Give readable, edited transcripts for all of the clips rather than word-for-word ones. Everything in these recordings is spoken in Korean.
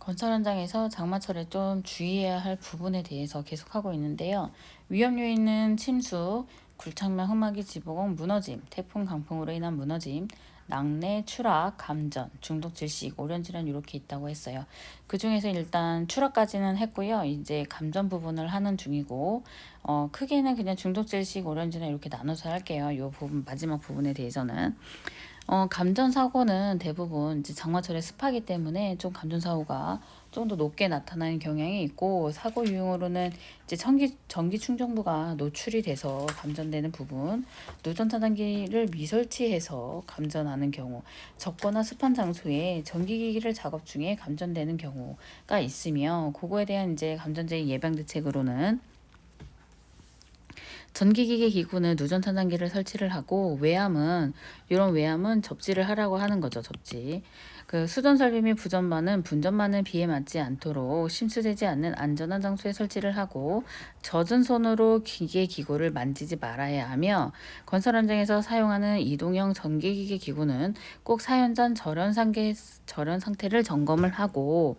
건설 현장에서 장마철에 좀 주의해야 할 부분에 대해서 계속하고 있는데요. 위험 요인은 침수, 굴착면 흠막이 지붕 무너짐, 태풍 강풍으로 인한 무너짐, 낙뢰, 추락, 감전, 중독 질식, 오련질환 이렇게 있다고 했어요. 그 중에서 일단 추락까지는 했고요. 이제 감전 부분을 하는 중이고, 크게는 그냥 중독 질식, 오련질환 이렇게 나눠서 할게요. 이 부분 마지막 부분에 대해서는. 감전 사고는 대부분 이제 장마철에 습하기 때문에 좀 감전 사고가 좀 더 높게 나타나는 경향이 있고, 사고 유형으로는 이제 전기 충전부가 노출이 돼서 감전되는 부분, 누전 차단기를 미설치해서 감전하는 경우, 젖거나 습한 장소에 전기기기를 작업 중에 감전되는 경우가 있으며, 그거에 대한 이제 감전제 예방 대책으로는 전기기계 기구는 누전 차단기를 설치를 하고, 이런 외암은 접지를 하라고 하는 거죠. 접지. 그 수전 설비 및 부전반은 분전반은 비에 맞지 않도록 심수되지 않는 안전한 장소에 설치를 하고, 젖은 손으로 기계 기구를 만지지 말아야 하며, 건설 현장에서 사용하는 이동형 전기기계 기구는 꼭 사용 전 절연 상태를 점검을 하고,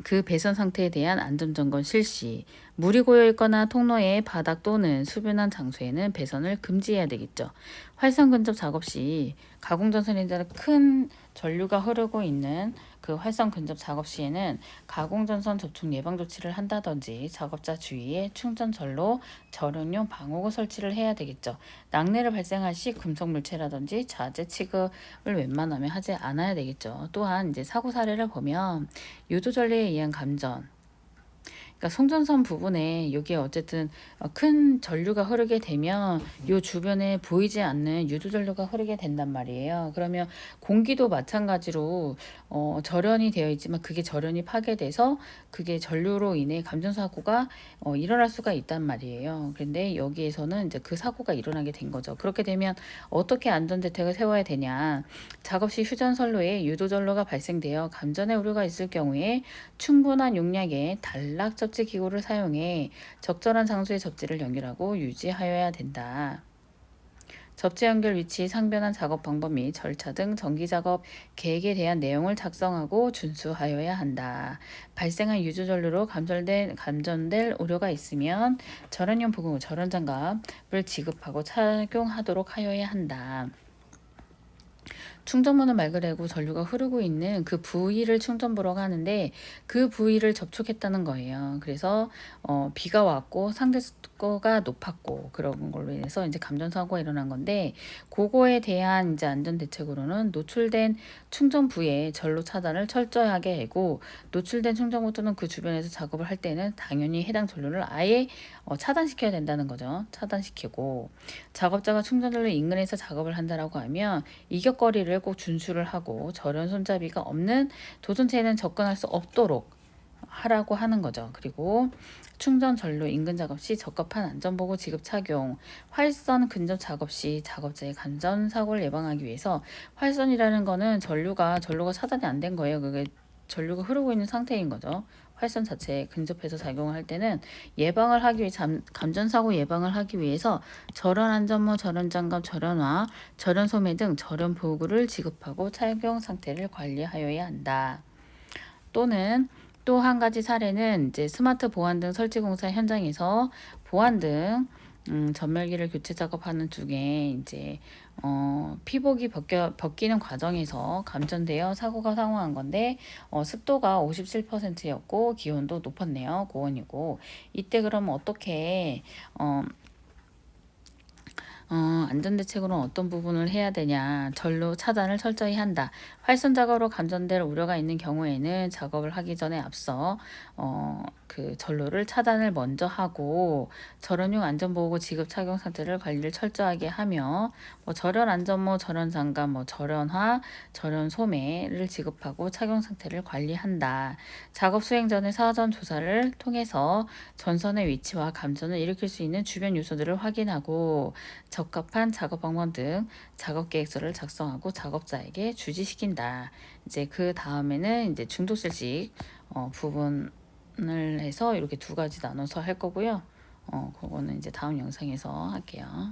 그 배선 상태에 대한 안전점검 실시. 물이 고여 있거나 통로의 바닥 또는 수변한 장소에는 배선을 금지해야 되겠죠. 활선 근접 작업 시 가공전선에 큰 전류가 흐르고 있는 그 활선 근접 작업 시에는 가공전선 접촉 예방 조치를 한다든지, 작업자 주위에 충전 전로, 절연용 방호구 설치를 해야 되겠죠. 낙뢰를 발생할 시 금속 물체라든지 자재 취급을 웬만하면 하지 않아야 되겠죠. 또한 이제 사고 사례를 보면 유도 전리에 의한 감전, 그러니까 송전선 부분에 여기에 어쨌든 큰 전류가 흐르게 되면 요 주변에 보이지 않는 유도 전류가 흐르게 된단 말이에요. 그러면 공기도 마찬가지로 절연이 되어 있지만, 그게 절연이 파괴돼서 그게 전류로 인해 감전 사고가 일어날 수가 있단 말이에요. 그런데 여기에서는 이제 그 사고가 일어나게 된 거죠. 그렇게 되면 어떻게 안전 대책을 세워야 되냐? 작업 시 휴전선로에 유도 전류가 발생되어 감전의 우려가 있을 경우에 충분한 용량의 단락 접지 기구를 사용해 적절한 장소에 접지를 연결하고 유지하여야 된다. 접지 연결 위치, 상변환 작업 방법 및 절차 등 정기 작업 계획에 대한 내용을 작성하고 준수하여야 한다. 발생한 유조 전류로 감전될 우려가 있으면 절연용 부구, 절연 장갑을 지급하고 착용하도록 하여야 한다. 충전문을 말그레고 전류가 흐르고 있는 그 부위를 충전 보러 가는데, 그 부위를 접촉했다는 거예요. 그래서 비가 왔고 상대 습도가 높았고 그런 걸로 인해서 이제 감전 사고가 일어난 건데, 그거에 대한 이제 안전 대책으로는 노출된 충전 부위의 전로 차단을 철저하게 하고, 노출된 충전구는 그 주변에서 작업을 할 때는 당연히 해당 전류를 아예 차단시켜야 된다는 거죠. 차단시키고, 작업자가 충전전로 인근에서 작업을 한다라고 하면 이격거리를 꼭 준수를 하고, 절연 손잡이가 없는 도전체에는 접근할 수 없도록 하라고 하는 거죠. 그리고 충전 전로 인근 작업 시 적합한 안전보고 지급 착용, 활선 근접 작업 시 작업자의 감전 사고를 예방하기 위해서, 활선이라는 거는 전류가 차단이 안 된 거예요. 그게 전류가 흐르고 있는 상태인 거죠. 활선 자체에 근접해서 작용할 때는 예방을 하기 위해 감전 사고 예방을 하기 위해서 절연 안전모, 절연 장갑, 절연화, 절연 소매 등 절연 보호구를 지급하고 착용 상태를 관리하여야 한다. 또는 또 한 가지 사례는 이제 스마트 보안등 설치 공사 현장에서 보안등 전멸기를 교체 작업하는 중에 이제 피복이 벗기는 과정에서 감전되어 사고가 상호한 건데, 습도가 57%였고 기온도 높았네요. 고온이고, 이때 그러면 어떻게 안전대책으로는 어떤 부분을 해야 되냐? 전로 차단을 철저히 한다. 활선 작업으로 감전될 우려가 있는 경우에는 작업을 하기 전에 앞서 그 전로를 차단을 먼저 하고, 절연용 안전보호구 지급 착용 상태를 관리를 철저하게 하며, 절연 안전모, 절연 장갑, 절연화, 절연 소매를 지급하고 착용 상태를 관리한다. 작업 수행 전에 사전 조사를 통해서 전선의 위치와 감전을 일으킬 수 있는 주변 요소들을 확인하고, 적합한 작업 방법 등 작업 계획서를 작성하고 작업자에게 주지시킨다. 이제 그 다음에는 이제 중독실식 부분을 해서 이렇게 두 가지 나눠서 할 거고요. 그거는 이제 다음 영상에서 할게요.